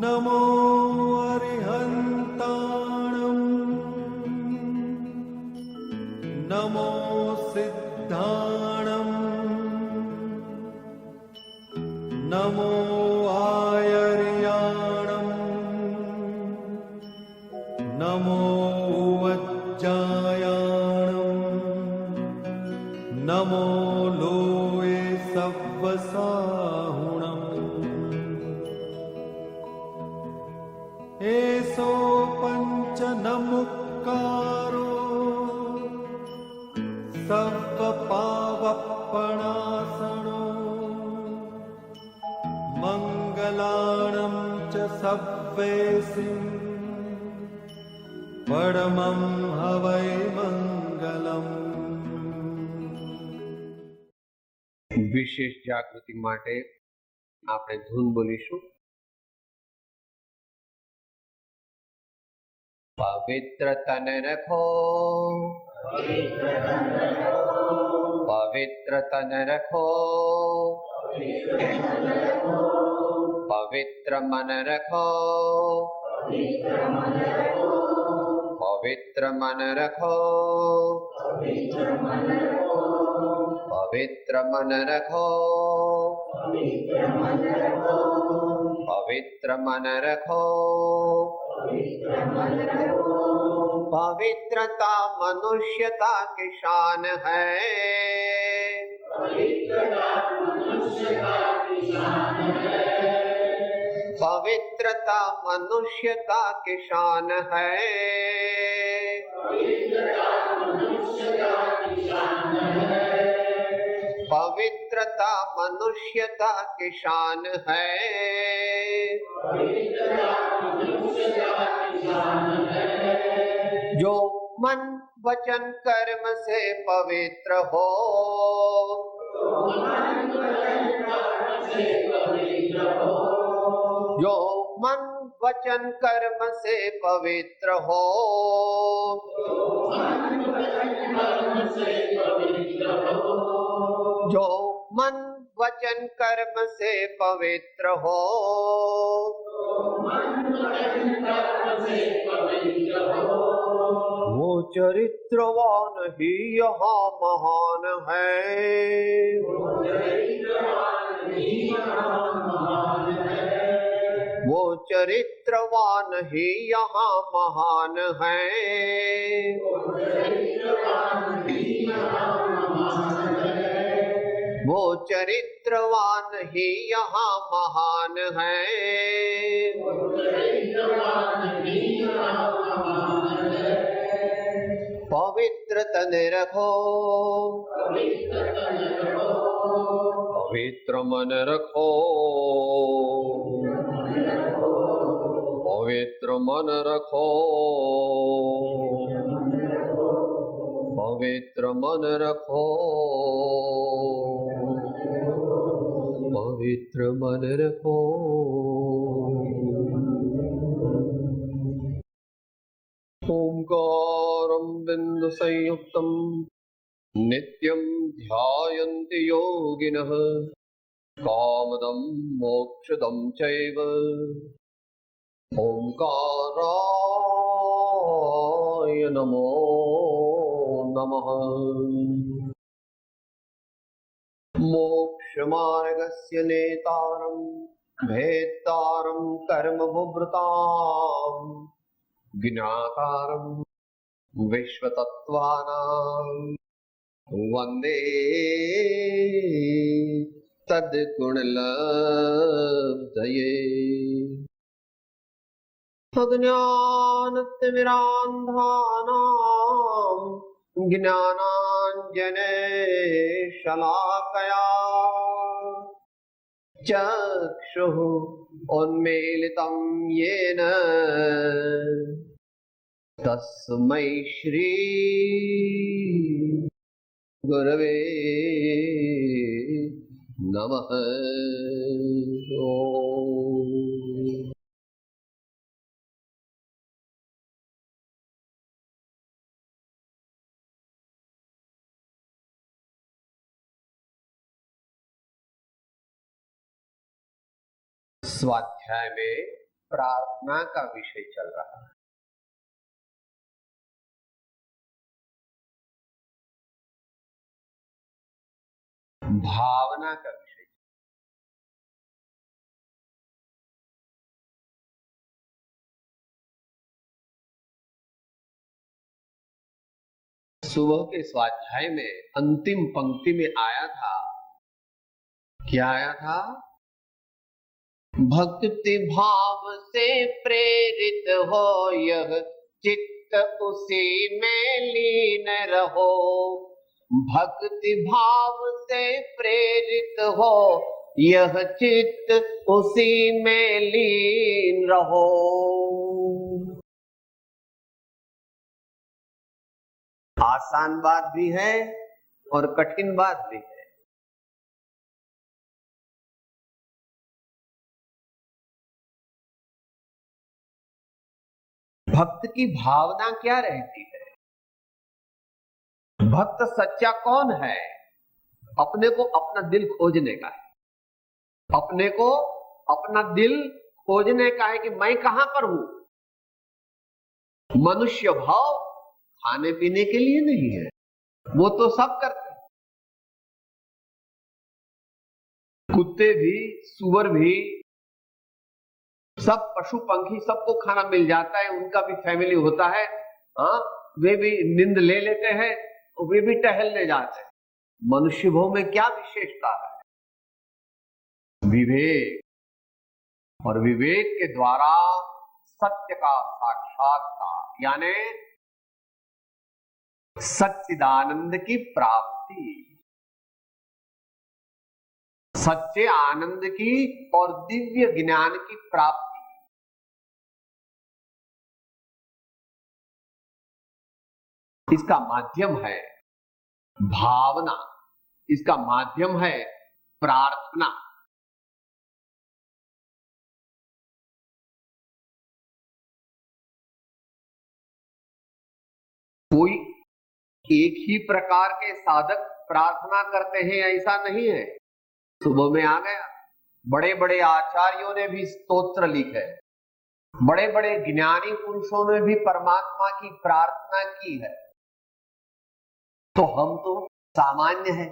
नमो अरिहन्ताणं नमो सिद्धाणं नमो आयर्याणं नमो वज्जायाणं नमो लोये सव्वसाहुणम् एसो पंच नमुक्कारो सर्वपावपणासनो मंगलाणं च सव्वेसिं परमं हवै मंगलम्। विशेष जागृति माटे आपणे धून बोलीशुं। पवित्र तन रखो, पवित्र तन रखो, पवित्र मन रखो, पवित्र मन रखो, पवित्र मन रखो, पवित्र मन रखो। पवित्रता मनुष्यता की शान है, पवित्रता मनुष्यता की शान है, पवित्रता मनुष्यता की शान है, जो मन वचन कर्म से पवित्र हो, जो मन वचन कर्म से पवित्र हो, जो मन वचन कर्म से पवित्र हो, वो चरित्रवान ही यहाँ महान है, वो चरित्रवान ही यहाँ महान है, वो चरित्रवान ही यहाँ महान है, पवित्र तन रखो, पवित्र मन रखो, पवित्र मन रखो, पवित्र मन रखो, पवित्र मन रखो। ओंकारं बिंदु संयुक्तं नित्यं ध्यायन्ति योगिनः कामदं मोक्षदं चैव ओंकाराय नमो नमः। मोक्षमार्गस्य नेतारं भेत्तारं कर्मभुभृतां ज्ञातारं विश्वतत्त्वानां वन्दे तद्गुणलब्धये। अज्ञानतिमिरान्धानां ज्ञानाञ्जनशलाकया चक्षुः उन्मीलितं येन तस्मै श्री गुरवे नमः। स्वाध्याय में प्रार्थना का विषय चल रहा है। भावना का विषय। सुबह के स्वाध्याय में अंतिम पंक्ति में आया था, क्या आया था? भक्ति भाव से प्रेरित हो यह चित्त उसी में लीन रहो। भक्ति भाव से प्रेरित हो यह चित्त उसी में लीन रहो। आसान बात भी है और कठिन बात भी है। भक्त की भावना क्या रहती है? भक्त सच्चा कौन है? अपने को अपना दिल खोजने का है, अपने को अपना दिल खोजने का है कि मैं कहां पर हूं। मनुष्य भाव खाने पीने के लिए नहीं है, वो तो सब करते हैं। कुत्ते भी, सुअर भी, सब पशु पंखी सबको खाना मिल जाता है, उनका भी फैमिली होता है। हाँ, वे भी नींद ले लेते हैं, वे भी टहलने जाते हैं। मनुष्य भाव में क्या विशेषता है? विवेक, और विवेक के द्वारा सत्य का साक्षात्कार यानी सच्चिदानंद की प्राप्ति, सच्चे आनंद की और दिव्य ज्ञान की प्राप्ति। इसका माध्यम है भावना, इसका माध्यम है प्रार्थना। कोई एक ही प्रकार के साधक प्रार्थना करते हैं ऐसा नहीं है। सुबह में आ गया, बड़े बड़े आचार्यों ने भी स्तोत्र लिखे, बड़े बड़े ज्ञानी पुरुषों ने भी परमात्मा की प्रार्थना की है। तो हम तो सामान्य हैं,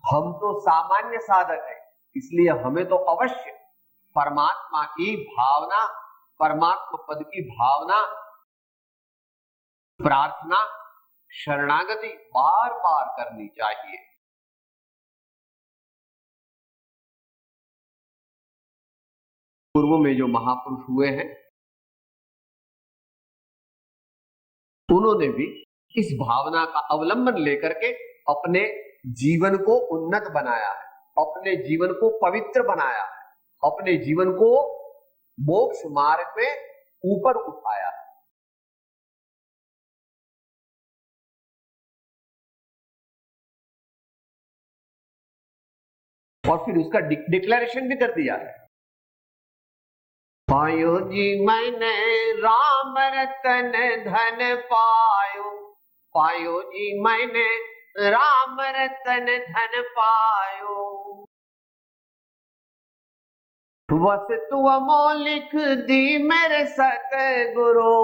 हम तो सामान्य साधक हैं, इसलिए हमें तो अवश्य परमात्मा की भावना, परमात्मा पद की भावना, प्रार्थना, शरणागति बार बार करनी चाहिए। पूर्व में जो महापुरुष हुए हैं, उन्होंने भी इस भावना का अवलंबन लेकर के अपने जीवन को उन्नत बनाया है, अपने जीवन को पवित्र बनाया है, अपने जीवन को मोक्ष मार्ग में ऊपर उठाया है। और फिर उसका डिक्लेरेशन भी कर दिया है। पायो जी मैंने राम रतन धन पायो, पायो जी मैंने राम रतन धन पायो। वस्तु अमोलिक दी मेरे सतगुरु,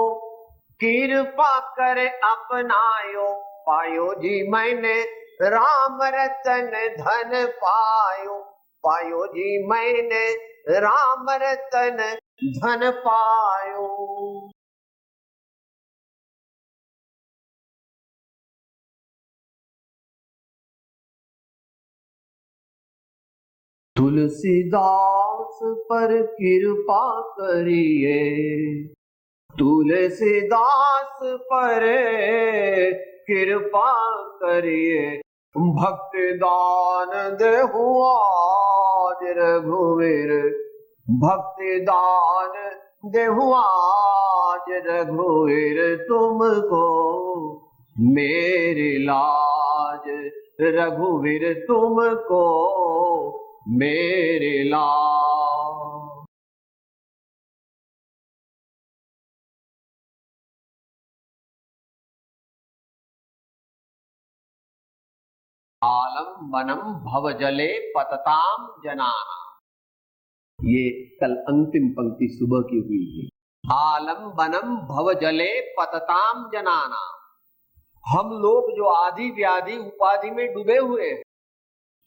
कृपा कर अपनायो। पायो जी मैंने राम रतन धन पायो, पायो जी मैंने राम रतन धन पायो। तुलसीदास पर कृपा करिए, तुलसीदास पर कृपा करिए। भक्ति दान देहु आज रघुवीर, भक्ति दान देहु आज रघुवीर। तुमको मेरी लाज रघुवीर, तुमको मेरी लाज। आलम्बनम भवजले पतताम जनाना, ये कल अंतिम पंक्ति सुबह की हुई थी। आलम्बनम भव जले पतताम जनाना। हम लोग जो आदि व्याधि उपाधि में डूबे हुए हैं,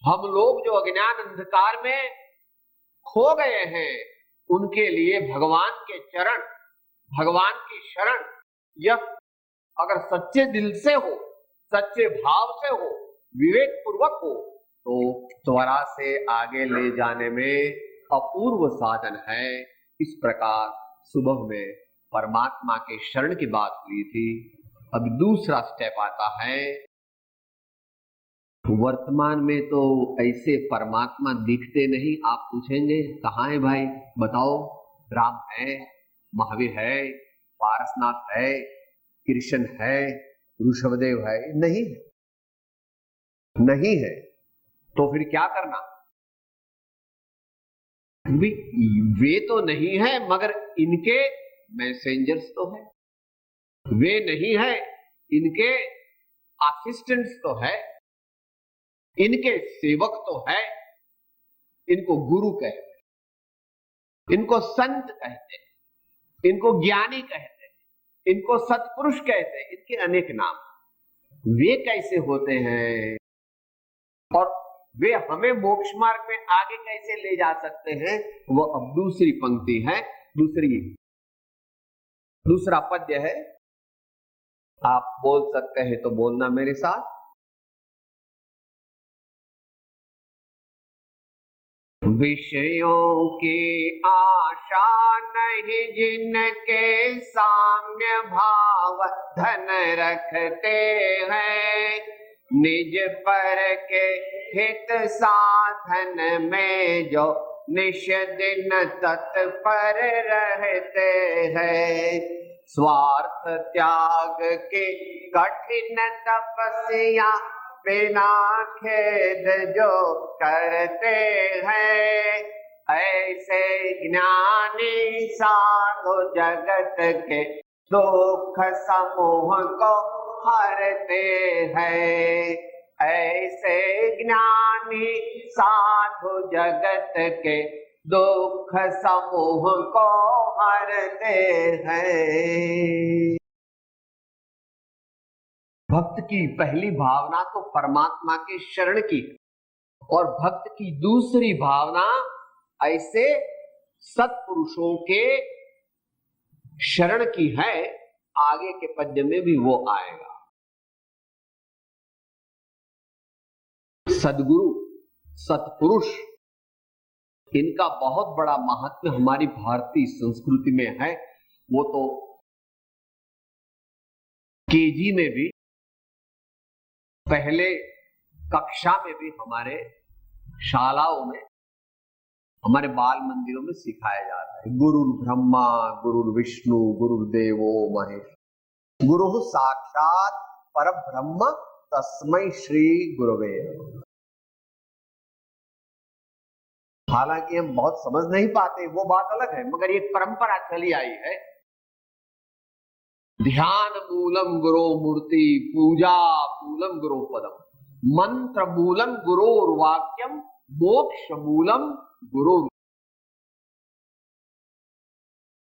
हम लोग जो अज्ञान अंधकार में खो गए हैं, उनके लिए भगवान के चरण, भगवान की शरण, यह अगर सच्चे दिल से हो, सच्चे भाव से हो, विवेक पूर्वक हो, तो त्वरा से आगे ले जाने में अपूर्व साधन है। इस प्रकार सुबह में परमात्मा के शरण की बात हुई थी। अब दूसरा स्टेप आता है। वर्तमान में तो ऐसे परमात्मा दिखते नहीं। आप पूछेंगे कहाँ है भाई, बताओ। राम है, महावीर है, पारसनाथ है, कृष्ण है, ऋषभदेव है? नहीं है, नहीं है। तो फिर क्या करना? वे तो नहीं है, मगर इनके मैसेंजर्स तो है। वे नहीं है, इनके असिस्टेंट्स तो है, इनके सेवक तो है। इनको गुरु कहते हैं, इनको संत कहते हैं, इनको ज्ञानी कहते हैं, इनको सत्पुरुष कहते हैं। इनके अनेक नाम। वे कैसे होते हैं और वे हमें मोक्ष मार्ग में आगे कैसे ले जा सकते हैं, वो अब दूसरी पंक्ति है, दूसरा पद्य है। आप बोल सकते हैं तो बोलना मेरे साथ। विषयों की आशा नहीं जिनके साम्य भाव धन रखते हैं, निज पर के हित साधन में जो निश दिन तत्पर रहते हैं। स्वार्थ त्याग के कठिन तपस्या बिना खेद जो करते हैं, ऐसे ज्ञानी साधु जगत के दुख समूह को हरते हैं। ऐसे ज्ञानी साधु जगत के दुख समूह को हरते हैं। भक्त की पहली भावना तो परमात्मा के शरण की, और भक्त की दूसरी भावना ऐसे सत्पुरुषों के शरण की है। आगे के पद्य में भी वो आएगा। सद्गुरु, सत्पुरुष, इनका बहुत बड़ा महत्व हमारी भारतीय संस्कृति में है। वो तो केजी में भी, पहले कक्षा में भी, हमारे शालाओं में, हमारे बाल मंदिरों में सिखाया जाता है। गुरु ब्रह्मा गुरु विष्णु गुरुदेवो महेश, गुरु साक्षात परब्रह्म तस्मै श्री गुरवे। हालांकि हम बहुत समझ नहीं पाते, वो बात अलग है, मगर ये परंपरा चली आई है। ध्यान मूलम गुरो मूर्ति, पूजा मूलम गुरो पदम, मंत्र मूलम गुरोर वाक्यम, मोक्ष मूलम गुरु।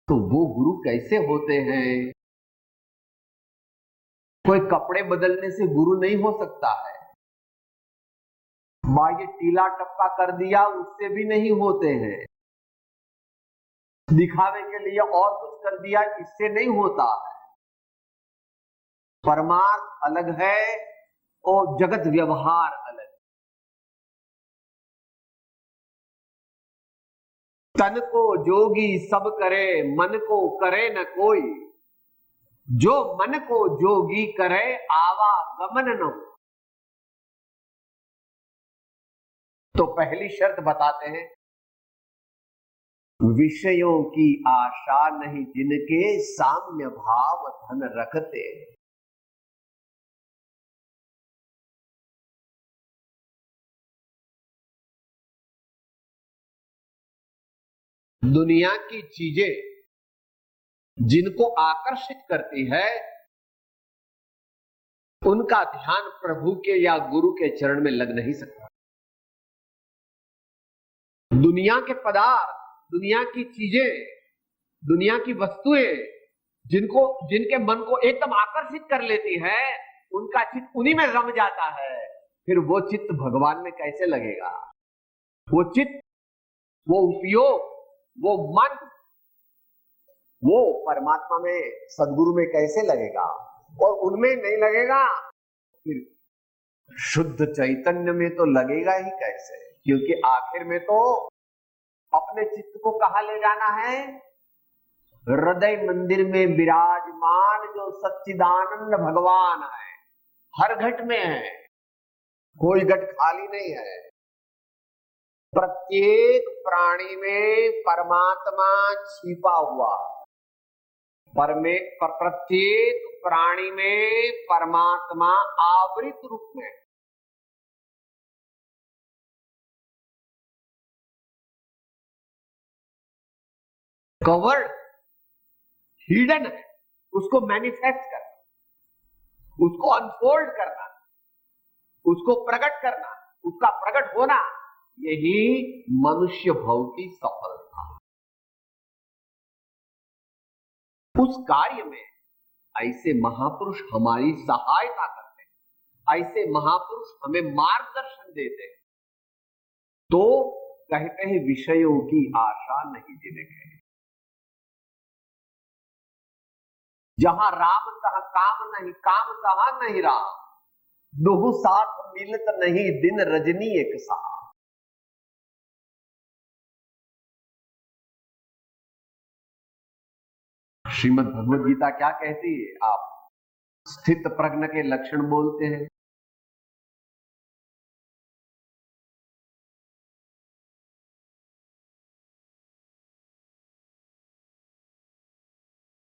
तो वो गुरु कैसे होते हैं? कोई कपड़े बदलने से गुरु नहीं हो सकता है। ये टीला टप्पा कर दिया उससे भी नहीं होते हैं। दिखावे के लिए और कुछ कर दिया इससे नहीं होता है। परमार्थ अलग है और जगत व्यवहार अलग। तन को जोगी सब करे, मन को करे न कोई, जो मन को जोगी करे आवागमन न हो। तो पहली शर्त बताते हैं, विषयों की आशा नहीं जिनके साम्य भाव धन रखते। दुनिया की चीजें जिनको आकर्षित करती है, उनका ध्यान प्रभु के या गुरु के चरण में लग नहीं सकता। दुनिया के पदार्थ दुनिया की चीजें, दुनिया की वस्तुएं जिनके मन को एकदम आकर्षित कर लेती है, उनका चित्त उन्हीं में रम जाता है। फिर वो चित्त भगवान में कैसे लगेगा? वो चित्त, वो उपयोग, वो मन, वो परमात्मा में, सदगुरु में कैसे लगेगा? और उनमें नहीं लगेगा, फिर शुद्ध चैतन्य में तो लगेगा ही कैसे? क्योंकि आखिर में तो अपने चित्त को कहां ले जाना है? हृदय मंदिर में विराजमान जो सच्चिदानंद भगवान है, हर घट में है, कोई घट खाली नहीं है। प्रत्येक प्राणी में परमात्मा छिपा हुआ, प्रत्येक प्राणी में परमात्मा आवृत रूप में। कवर्ड, हिडन है, उसको मैनिफेस्ट करना, उसको अनफोल्ड करना, उसको प्रकट करना, उसका प्रकट होना, यही मनुष्य भव की सफलता। उस कार्य में ऐसे महापुरुष हमारी सहायता करते हैं, ऐसे महापुरुष हमें मार्गदर्शन देते हैं। तो कहते हैं विषयों की आशा नहीं जिनेंगे। जहां राम तह काम नहीं, काम तहा नहीं राम, दुहु साथ मिलत नहीं, दिन रजनी एक साथ। श्रीमद् भगवद गीता क्या कहती है? आप स्थित प्रज्ञ के लक्षण बोलते हैं।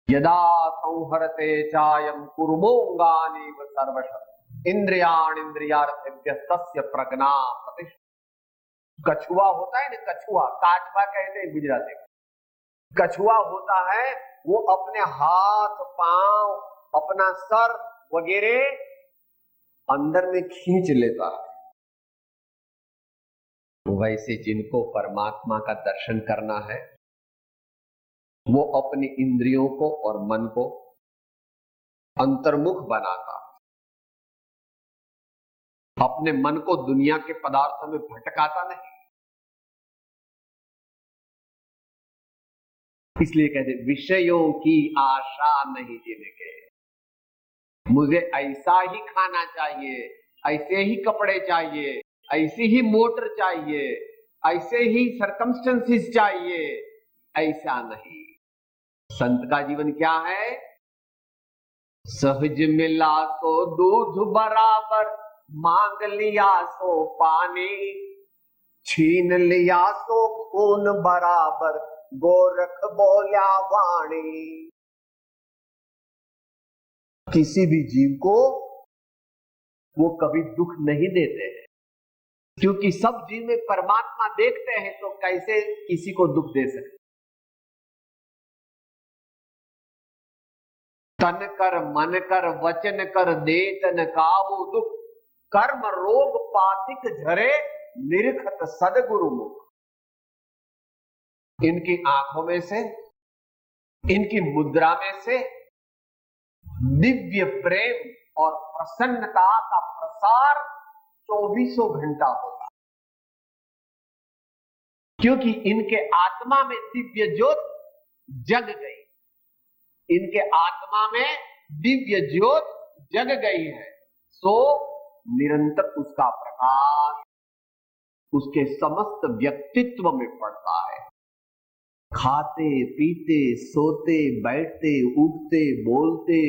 यदा संहरते चायम कुर्मोंगानीव सर्वशः इंद्रियाणीन्द्रियार्थेभ्यः तस्य प्रज्ञा प्रतिष्ठिता। कछुआ होता है ना, कछुआ, काचबा कहते हैं गुजराती में। कछुआ होता है, वो अपने हाथ पांव, अपना सर वगैरह अंदर में खींच लेता है। वैसे जिनको परमात्मा का दर्शन करना है, वो अपनी इंद्रियों को और मन को अंतर्मुख बनाता, अपने मन को दुनिया के पदार्थों में भटकाता नहीं। इसलिए कहते विषयों की आशा नहीं जिनेंगे। मुझे ऐसा ही खाना चाहिए, ऐसे ही कपड़े चाहिए, ऐसी ही मोटर चाहिए, ऐसे ही सर्कमस्टेंसेस चाहिए, ऐसा नहीं। संत का जीवन क्या है? सहज मिला तो दूध बराबर, मांग लिया सो पानी, छीन लिया सो खून बराबर, गोरख बोल्या वाणी। किसी भी जीव को वो कभी दुख नहीं देते हैं, क्योंकि सब जीव में परमात्मा देखते हैं, तो कैसे किसी को दुख दे सकते? तन कर मन कर वचन कर देतन काहू दुख, कर्म रोग पातिक झरे निरखत सदगुरु मुख। इनकी आंखों में से, इनकी मुद्रा में से दिव्य प्रेम और प्रसन्नता का प्रसार 24 घंटा होता, क्योंकि इनके आत्मा में दिव्य ज्योत जग गई, इनके आत्मा में दिव्य ज्योत जग गई है। सो निरंतर उसका प्रकाश उसके समस्त व्यक्तित्व में पड़ता है। खाते पीते सोते बैठते उठते बोलते,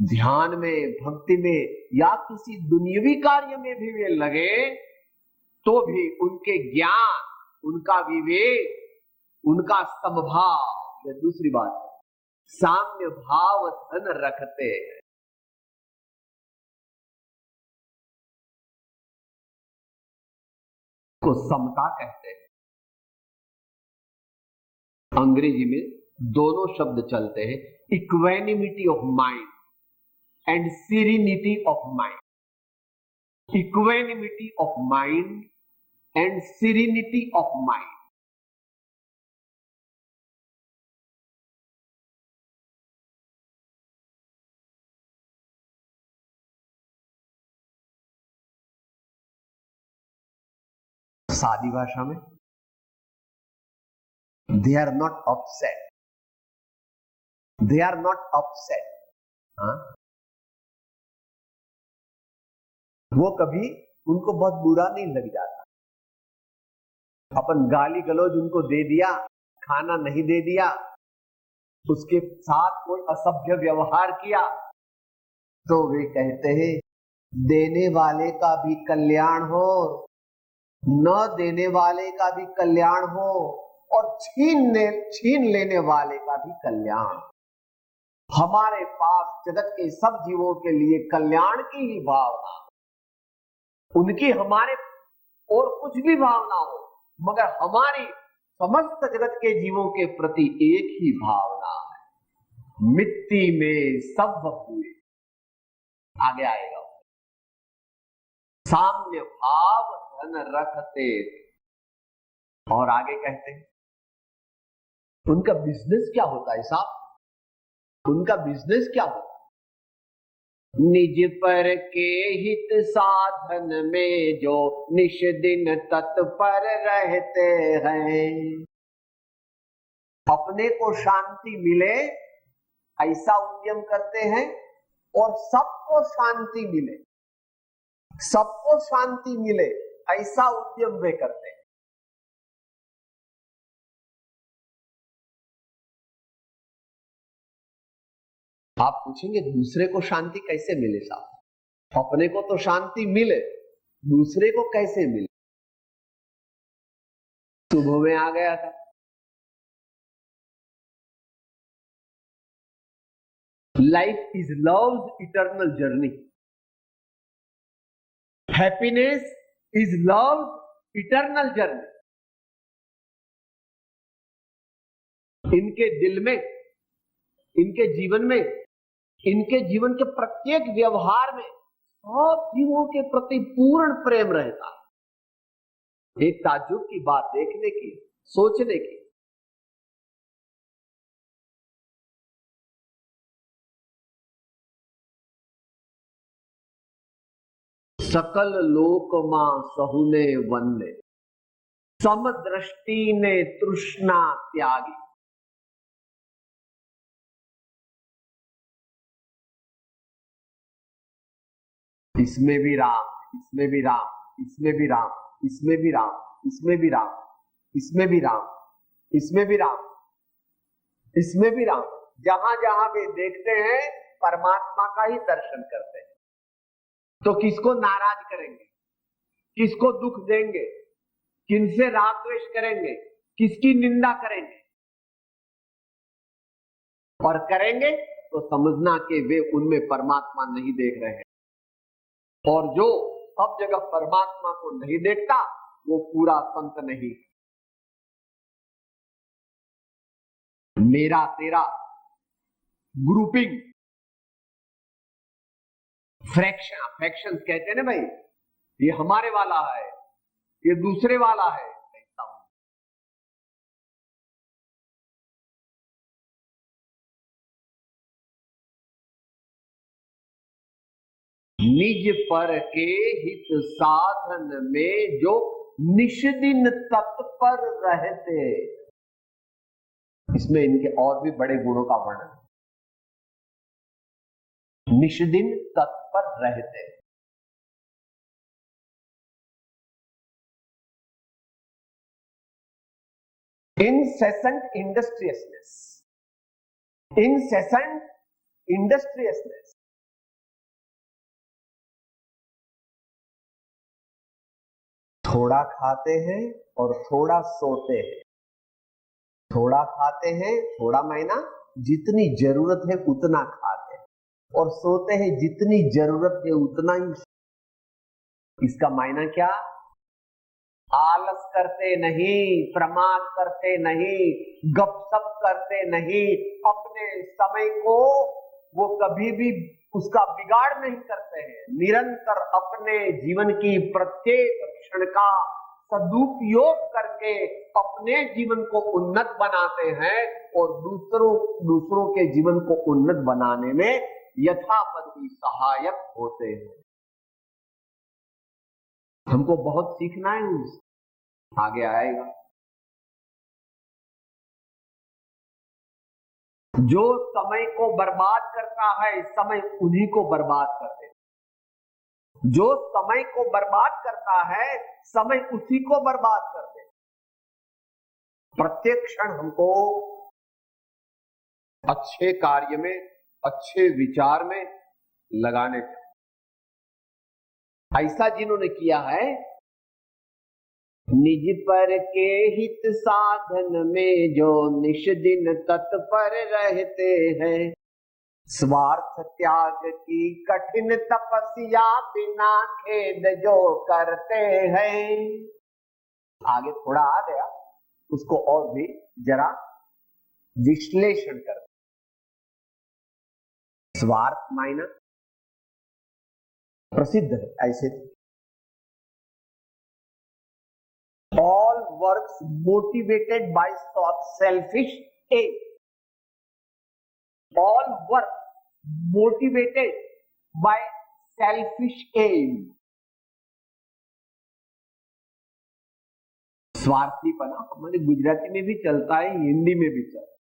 ध्यान में, भक्ति में या किसी दुनियावी कार्य में भी वे लगे, तो भी उनके ज्ञान, उनका विवेक, उनका समभाव, यह दूसरी बात है, साम्य भाव धन रखते हैं। को समता कहते हैं। अंग्रेजी में दोनों शब्द चलते हैं, equanimity of mind and serenity of mind. Equanimity of mind and serenity of mind. सादी भाषा में, they are not upset, they are not upset. वो कभी उनको बहुत बुरा नहीं लग जाता। अपन गाली गलौज उनको दे दिया, खाना नहीं दे दिया, उसके साथ कोई असभ्य व्यवहार किया, तो वे कहते हैं देने वाले का भी कल्याण हो, न देने वाले का भी कल्याण हो, और छीन लेने वाले का भी कल्याण। हमारे पास जगत के सब जीवों के लिए कल्याण की ही भावना, उनकी हमारे और कुछ भी भावना हो, मगर हमारी समस्त जगत के जीवों के प्रति एक ही भावना है, मिट्टी में सब हुए। आगे आएगा, साम्य भाव धन रखते, और आगे कहते हैं उनका बिजनेस क्या होता है साहब, उनका बिजनेस क्या होता है? निज पर के हित साधन में जो निश दिन तत्पर रहते हैं। अपने को शांति मिले ऐसा उद्यम करते हैं, और सबको शांति मिले, सबको शांति मिले ऐसा उद्यम वे करते हैं। आप पूछेंगे दूसरे को शांति कैसे मिले साहब? अपने को तो शांति मिले, दूसरे को कैसे मिले? सुबह में आ गया था, life is loves eternal journey, happiness is loves eternal journey. इनके दिल में, इनके जीवन में, इनके जीवन के प्रत्येक व्यवहार में सब जीवों के प्रति पूर्ण प्रेम रहता है। एक ताज्जुब की बात देखने की, सोचने की, सकल लोक मां सहुने वंदे, समदृष्टि ने तृष्णा त्यागी। इसमें भी राम, इसमें भी राम, इसमें भी राम, इसमें भी राम, इसमें भी राम, इसमें भी राम, इसमें भी राम, इसमें भी राम। जहां जहां वे देखते हैं परमात्मा का ही दर्शन करते हैं। तो किसको नाराज करेंगे, किसको दुख देंगे, किनसे राग द्वेष करेंगे, किसकी निंदा करेंगे? और करेंगे तो समझना कि वे उनमें परमात्मा नहीं देख रहे हैं, और जो सब जगह परमात्मा को नहीं देखता वो पूरा संत नहीं। मेरा तेरा ग्रुपिंग, फ्रैक्शन कहते हैं ना भाई, ये हमारे वाला है, ये दूसरे वाला है, ऐसा निज पर के हित साधन में जो निष्दिन तत्पर रहते। इसमें इनके और भी बड़े गुणों का वर्णन, निष्दिन तत्पर रहते। incessant industriousness, incessant industriousness। थोड़ा खाते हैं और थोड़ा सोते हैं, थोड़ा खाते हैं, थोड़ा महीना जितनी जरूरत है उतना खाते हैं, और सोते हैं जितनी जरूरत है उतना ही। इसका मायना क्या? आलस करते नहीं, प्रमाद करते नहीं, गपशप करते नहीं, अपने समय को वो कभी भी उसका बिगाड़ नहीं करते हैं। निरंतर अपने जीवन की प्रत्येक क्षण का सदुपयोग करके अपने जीवन को उन्नत बनाते हैं, और दूसरों के जीवन को उन्नत बनाने में यथापति सहायक होते हैं। हमको बहुत सीखना है उनसे। आगे आएगा। जो समय को बर्बाद करता है, समय उन्हीं को बर्बाद कर देता। जो समय को बर्बाद करता है, समय उसी को बर्बाद कर देता। प्रत्येक क्षण हमको अच्छे कार्य में, अच्छे विचार में लगाने चाहिए। ऐसा जिन्होंने किया है, निज पर के हित साधन में जो निश दिन तत्पर रहते हैं, स्वार्थ त्याग की कठिन तपस्या बिना खेद जो करते हैं। आगे थोड़ा आ गया, उसको और भी जरा विश्लेषण कर। स्वार्थ मायना प्रसिद्ध है ऐसे, all works motivated by selfish aim. All work motivated by selfish aim. स्वार्थीपना हमारे गुजराती में भी चलता है, हिंदी में भी चलता है,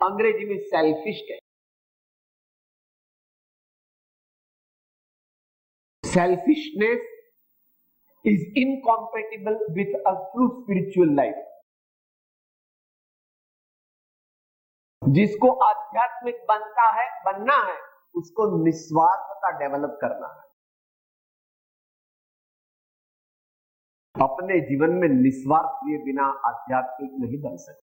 अंग्रेजी में सेल्फिश है। Selfishness is incompatible with a true spiritual life. जिसको आध्यात्मिक बनना है, उसको निस्वार्थता डेवलप करना है। अपने जीवन में निस्वार्थ लिए बिना आध्यात्मिक नहीं बन सकते।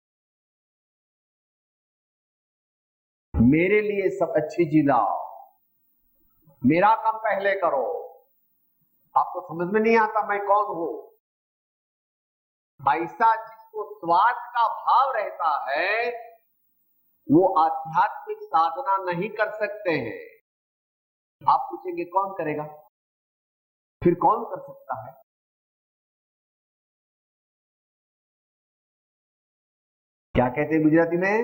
मेरे लिए सब अच्छी चीज लाओ, मेरा काम पहले करो। आपको समझ में नहीं आता मैं कौन हूं? ऐसा जिसको स्वार्थ का भाव रहता है, वो आध्यात्मिक साधना नहीं कर सकते हैं। आप पूछेंगे कौन करेगा? फिर कौन कर सकता है? क्या कहते हैं गुजराती में?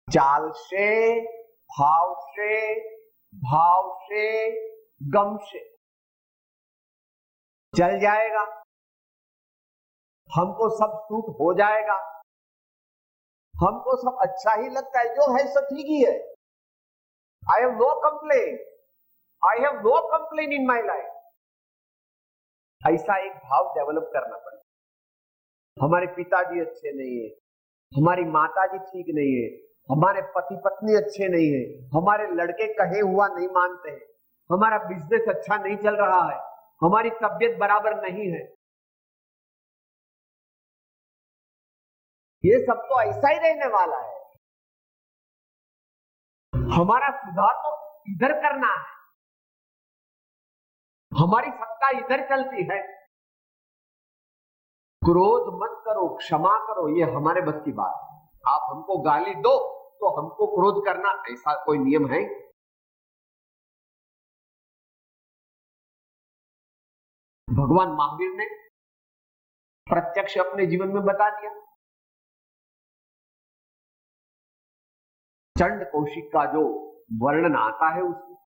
चालशे, भावशे, भावशे, गमशे। चल जाएगा, हमको सब सूट हो जाएगा, हमको सब अच्छा ही लगता है, जो है सब ठीक ही है। I have no complain, I have no complain in my life. ऐसा एक भाव डेवलप करना पड़ेगा। हमारे पिताजी अच्छे नहीं है, हमारी माताजी ठीक नहीं है, हमारे पति पत्नी अच्छे नहीं है, हमारे लड़के कहे हुआ नहीं मानते हैं, हमारा बिजनेस अच्छा नहीं चल रहा है, हमारी तबीयत बराबर नहीं है। ये सब तो ऐसा ही रहने वाला है। हमारा सुधार तो इधर करना है, हमारी सत्ता इधर चलती है। क्रोध मत करो, क्षमा करो, ये हमारे बस की बात है। आप हमको गाली दो तो हमको क्रोध करना, ऐसा कोई नियम है? भगवान महावीर ने प्रत्यक्ष अपने जीवन में बता दिया। चंड कौशिक का जो वर्णन आता है उसमें,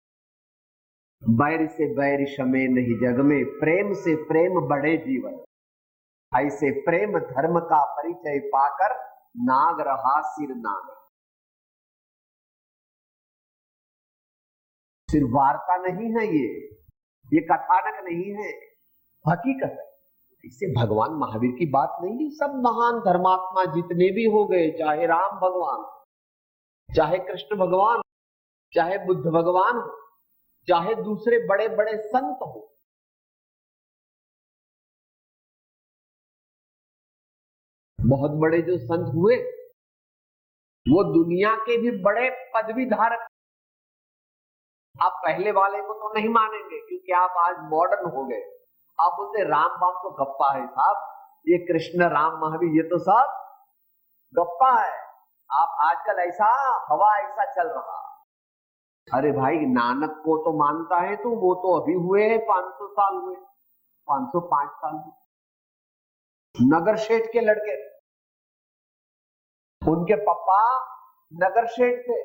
बैर से बैर शमे नहीं जग में, प्रेम से प्रेम बढ़े जीवन। ऐसे प्रेम धर्म का परिचय पाकर नाग रहा सिर नाग। सिर्फ वार्ता नहीं है, ये कथानक नहीं है, हकीकत है। इससे भगवान महावीर की बात नहीं है। सब महान धर्मात्मा जितने भी हो गए, चाहे राम भगवान, चाहे कृष्ण भगवान, चाहे बुद्ध भगवान हो, चाहे दूसरे बड़े बड़े संत हो, बहुत बड़े जो संत हुए वो दुनिया के भी बड़े पदवी धारक। आप पहले वाले को तो नहीं मानेंगे क्योंकि आप आज मॉडर्न हो गए। आप बोलते राम बाम तो गप्पा है साहब, ये कृष्ण राम महावीर ये तो सब गप्पा है। आप आजकल ऐसा हवा ऐसा चल रहा। अरे भाई नानक को तो मानता है तो वो तो अभी हुए हैं 500 साल हुए, 505 साल हुए। नगर शेठ के लड़के, उनके पापा नगर शेठ थे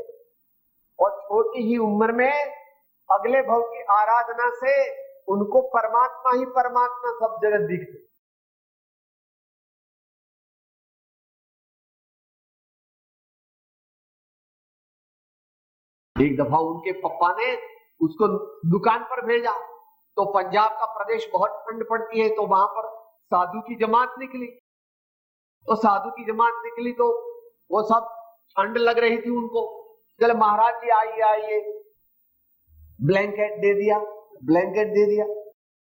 और छोटी ही उम्र में अगले भव की आराधना से उनको परमात्मा ही परमात्मा सब जगह दिखते। एक दफा उनके पापा ने उसको दुकान पर भेजा, तो पंजाब का प्रदेश बहुत ठंड पड़ती है, तो वहां पर साधु की जमात निकली। तो साधु की जमात निकली तो वो सब ठंड लग रही थी उनको। चल महाराज जी आइए आइए, ब्लैंकेट दे दिया, ब्लैंकेट दे दिया।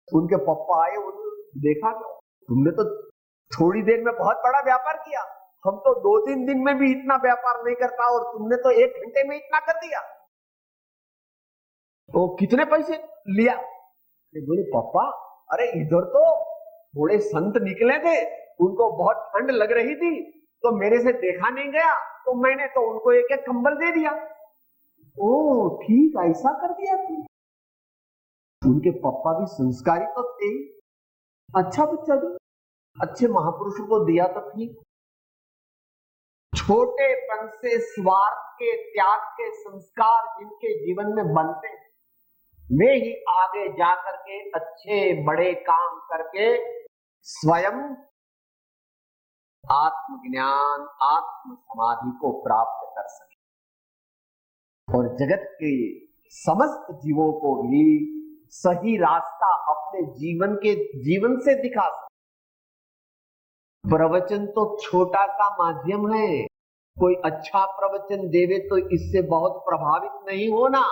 उनके पापा आए, उन्होंने देखा तुमने तो थोड़ी देर में बहुत बड़ा व्यापार किया, हम तो 2-3 दिन में भी इतना व्यापार नहीं करता और तुमने तो 1 घंटे में इतना कर दिया। तो कितने पैसे लिया? बोले पापा अरे इधर तो थोड़े संत निकले थे, उनको बहुत ठंड लग रही थी, तो मेरे से देखा नहीं गया, तो मैंने तो उनको 1-1 कंबल दे दिया। ओ ठीक, ऐसा कर दिया तू। उनके पापा भी संस्कारी तो थे, अच्छा बच्चा भी, अच्छे महापुरुषों को दिया तो ठीक। छोटेपन से स्वार्थ के, त्याग के संस्कार जिनके जीवन में बनते हैं, वे ही आगे जाकर के अच्छे बड़े काम करके स्वयं आत्मज्ञान, आत्म समाधि को प्राप्त कर सके और जगत के समस्त जीवों को भी सही रास्ता अपने जीवन से दिखा सके। प्रवचन तो छोटा सा माध्यम है, कोई अच्छा प्रवचन देवे तो इससे बहुत प्रभावित नहीं होना।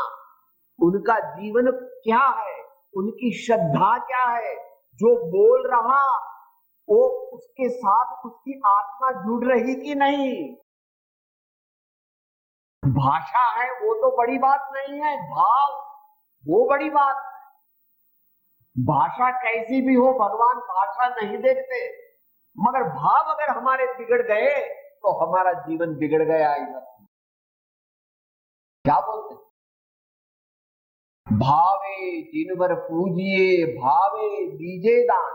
उनका जीवन क्या है, उनकी श्रद्धा क्या है, जो बोल रहा वो उसके साथ उसकी आत्मा जुड़ रही कि नहीं। भाषा है वो तो बड़ी बात नहीं है, भाव वो बड़ी बात है। भाषा कैसी भी हो, भगवान भाषा नहीं देखते, मगर भाव अगर हमारे बिगड़ गए तो हमारा जीवन बिगड़ गया। क्या बोलते? भावे जिनवर पूजिए, भावे दीजे दान,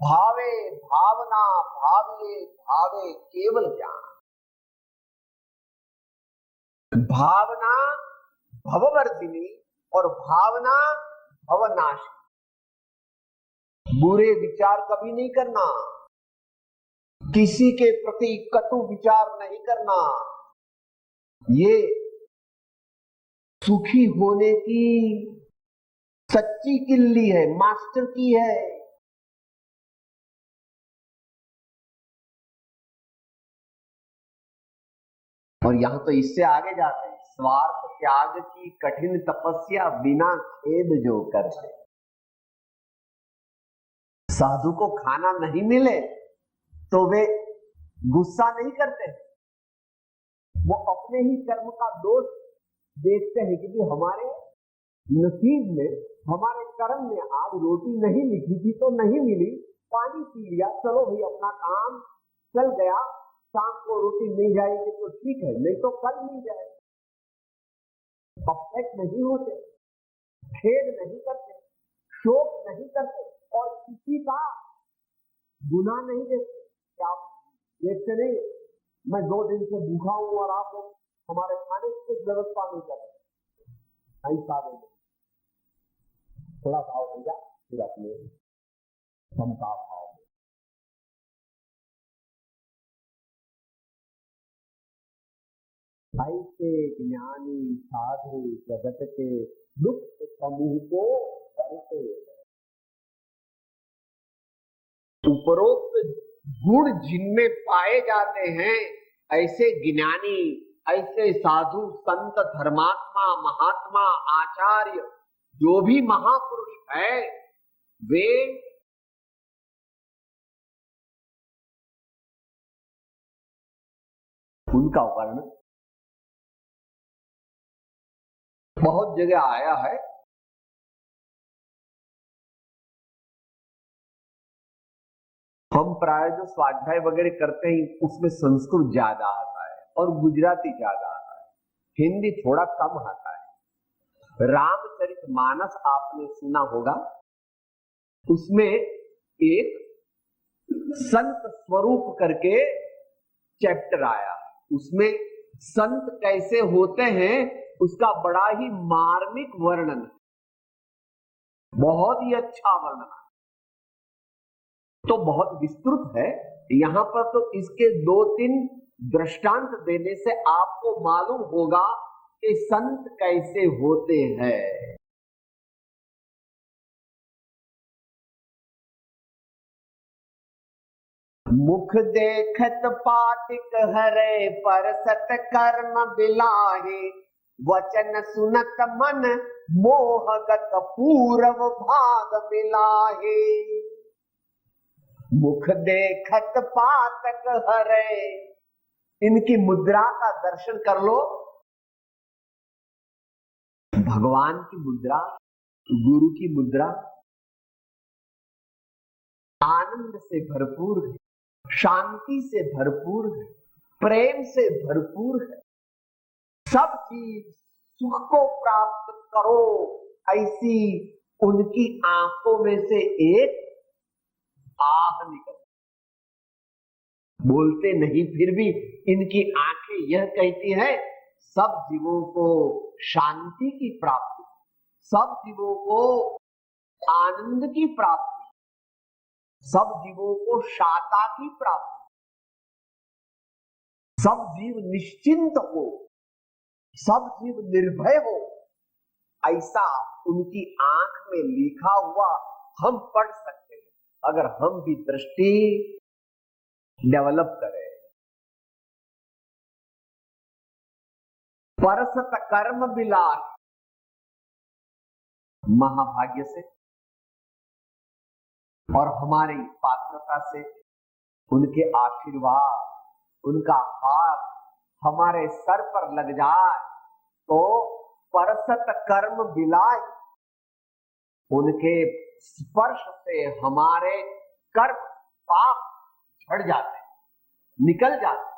भावे भावना, भावे भावे केवल ज्ञान। भावना भववर्धिनी और भावना भवनाशी। बुरे विचार कभी नहीं करना, किसी के प्रति कटु विचार नहीं करना, ये सुखी होने की सच्ची किल्ली है, मास्टर की है। और यहां तो इससे आगे जाते हैं, स्वार्थ त्याग की कठिन तपस्या बिना खेद जो करते। साधु को खाना नहीं मिले तो वे गुस्सा नहीं करते, वो अपने ही कर्म का दोष देखते हैं कि हमारे नसीब में, हमारे कर्म में आज रोटी नहीं लिखी थी तो नहीं मिली, पानी पी लिया, चलो भाई अपना काम चल गया, शाम को रोटी मिल जाएगी तो ठीक है, नहीं तो कल मिल जाएगी। अपसेट नहीं होते, खेद नहीं करते, शोक नहीं करते और किसी का गुनाह नहीं देखते। क्या देखते नहीं, मैं 2 दिन से भूखा हूं और आप लोग हमारे खाने की कुछ व्यवस्था नहीं कर रहे, ऐसा नहीं। थोड़ा भाव हो जा, फिर अपने क्षमता भाव। ऐसे ज्ञानी साधु जगत के दुख समूह को करते। उपरोक्त गुण जिनमें पाए जाते हैं, ऐसे ज्ञानी, ऐसे साधु संत धर्मात्मा महात्मा आचार्य जो भी महापुरुष है, वे उनका वर्णन बहुत जगह आया है। हम प्राय जो स्वाध्याय वगैरह करते हैं उसमें संस्कृत ज्यादा आता है और गुजराती ज्यादा आता है, हिंदी थोड़ा कम आता है। रामचरितमानस आपने सुना होगा, उसमें एक संत स्वरूप करके चैप्टर आया, उसमें संत कैसे होते हैं उसका बड़ा ही मार्मिक वर्णन, बहुत ही अच्छा वर्णन, तो बहुत विस्तृत है। यहां पर तो इसके 2-3 दृष्टांत देने से आपको मालूम होगा कि संत कैसे होते हैं। मुख देखत पातिक हरे, पर सत कर्म बिलाहे, वचन सुनत मन मोहगत पूरव भाग मिलाहे। मुख देखत पातक हरे, इनकी मुद्रा का दर्शन कर लो। भगवान की मुद्रा, गुरु की मुद्रा आनंद से भरपूर है, शांति से भरपूर है, प्रेम से भरपूर है। सब चीज सुख को प्राप्त करो, ऐसी उनकी आंखों में से एक आह निकल। बोलते नहीं, फिर भी इनकी आंखें यह कहती है सब जीवों को शांति की प्राप्ति, सब जीवों को आनंद की प्राप्ति, सब जीवों को शांता की प्राप्ति, सब जीव निश्चिंत हो, सब जीव निर्भय हो, ऐसा उनकी आंख में लिखा हुआ हम पढ़ सकते हैं, अगर हम भी दृष्टि डेवलप करें। परसत कर्म बिलास, महाभाग्य से और हमारी पात्रता से उनके आशीर्वाद, उनका हाथ हमारे सर पर लग जाए तो परसत कर्म बिलाए, उनके स्पर्श से हमारे कर्म पाप झड़ जाते, निकल जाते।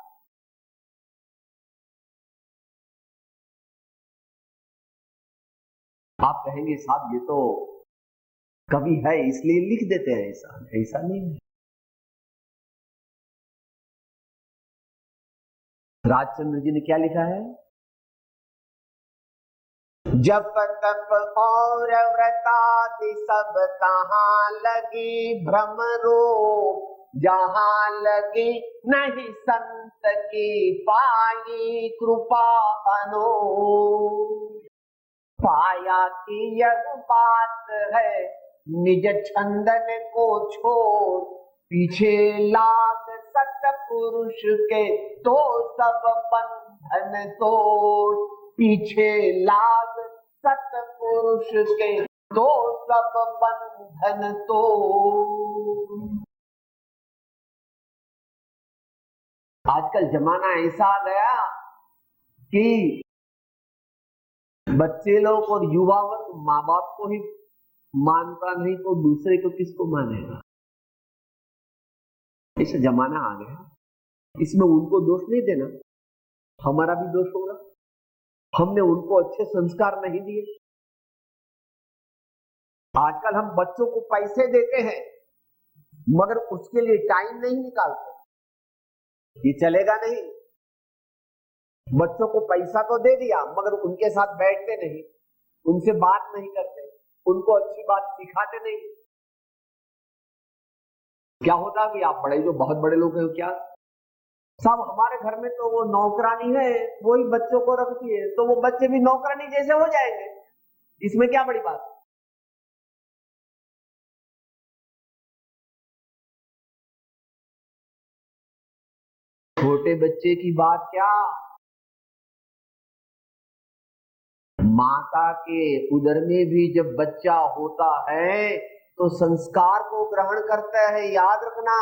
आप कहेंगे साहब ये तो कवि है इसलिए लिख देते हैं, ऐसा नहीं है। राजचंद्र जी ने क्या लिखा है? जप तप और व्रतादि सब तहां लगी भ्रमरो, जहां लगी नहीं संत की पाई कृपा अनो। पाया कि यह बात है निज छंदन को छोड़, पीछे लाग सतपुरुष के तो सब बंधन तोड़। पीछे लाग सतपुरुष के तो सब बंधन तोड़। आजकल जमाना ऐसा आ गया कि बच्चे लोग और युवा वर्ग माँ बाप को ही मानता नहीं तो दूसरे को किसको मानेगा? ऐसा जमाना आ गया। इसमें उनको दोष नहीं देना, हमारा भी दोष होगा। हमने उनको अच्छे संस्कार नहीं दिए। आजकल हम बच्चों को पैसे देते हैं मगर उसके लिए टाइम नहीं निकालते, ये चलेगा नहीं। बच्चों को पैसा तो दे दिया मगर उनके साथ बैठते नहीं, उनसे बात नहीं करते, उनको अच्छी बात सिखाते नहीं। क्या होता है? आप बड़े जो बहुत बड़े लोग हैं क्या साहब, हमारे घर में तो वो नौकरानी है, वही बच्चों को रखती है, तो वो बच्चे भी नौकरानी जैसे हो जाएंगे, इसमें क्या बड़ी बात? छोटे बच्चे की बात क्या, माता के उदर में भी जब बच्चा होता है तो संस्कार को ग्रहण करता है, याद रखना।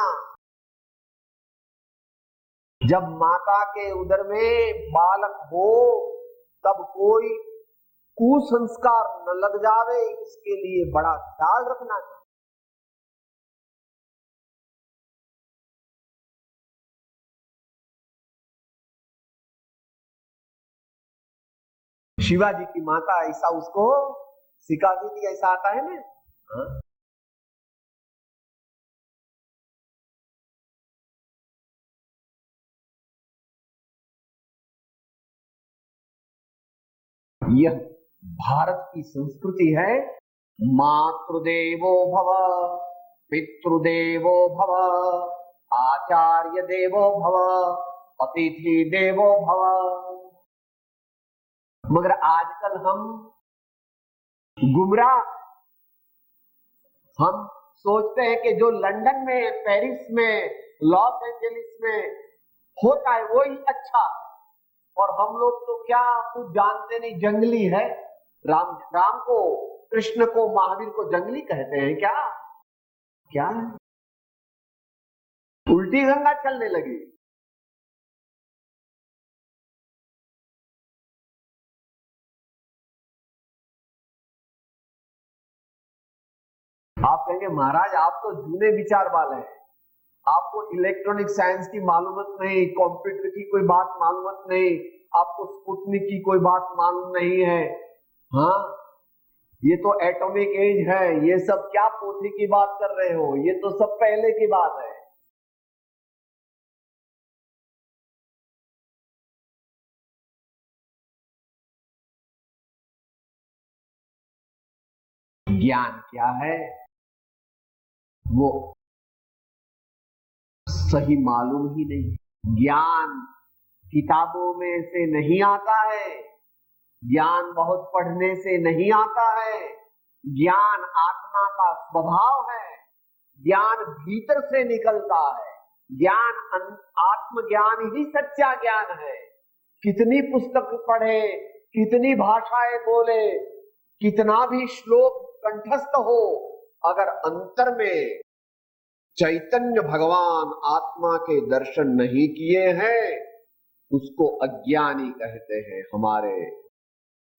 जब माता के उदर में बालक हो तब कोई कुसंस्कार न लग जावे, इसके लिए बड़ा ख्याल रखना चाहिए। शिवाजी की माता ऐसा उसको सिखाती थी, ऐसा आता है ना। हाँ? यह भारत की संस्कृति है। मातृदेवो भव, पितृदेवो भव, आचार्य देवो भव, अतिथि देवो भव। मगर आजकल हम गुमराह, हम सोचते हैं कि जो लंदन में, पेरिस में, लॉस एंजलिस में होता है वही अच्छा, और हम लोग तो क्या कुछ जानते नहीं, जंगली है। राम को, कृष्ण को, महावीर को जंगली कहते हैं क्या? क्या है? उल्टी गंगा चलने लगी। आप कहेंगे महाराज आप तो जूने विचार वाले हैं, आपको इलेक्ट्रॉनिक साइंस की मालूमत नहीं, कंप्यूटर की कोई बात मालूमत नहीं, आपको स्पुतनिक की कोई बात मालूम नहीं है। हाँ, ये तो एटॉमिक एज है, ये सब क्या पोथी की बात कर रहे हो, ये तो सब पहले की बात है। ज्ञान क्या है वो सही मालूम ही नहीं। ज्ञान किताबों में से नहीं आता है, ज्ञान बहुत पढ़ने से नहीं आता है, ज्ञान आत्मा का स्वभाव है, ज्ञान भीतर से निकलता है, ज्ञान आत्मज्ञान ही सच्चा ज्ञान है। कितनी पुस्तक पढ़े, कितनी भाषाएं बोले, कितना भी श्लोक कंठस्थ हो, अगर अंतर में चैतन्य भगवान आत्मा के दर्शन नहीं किए हैं, उसको अज्ञानी कहते हैं। हमारे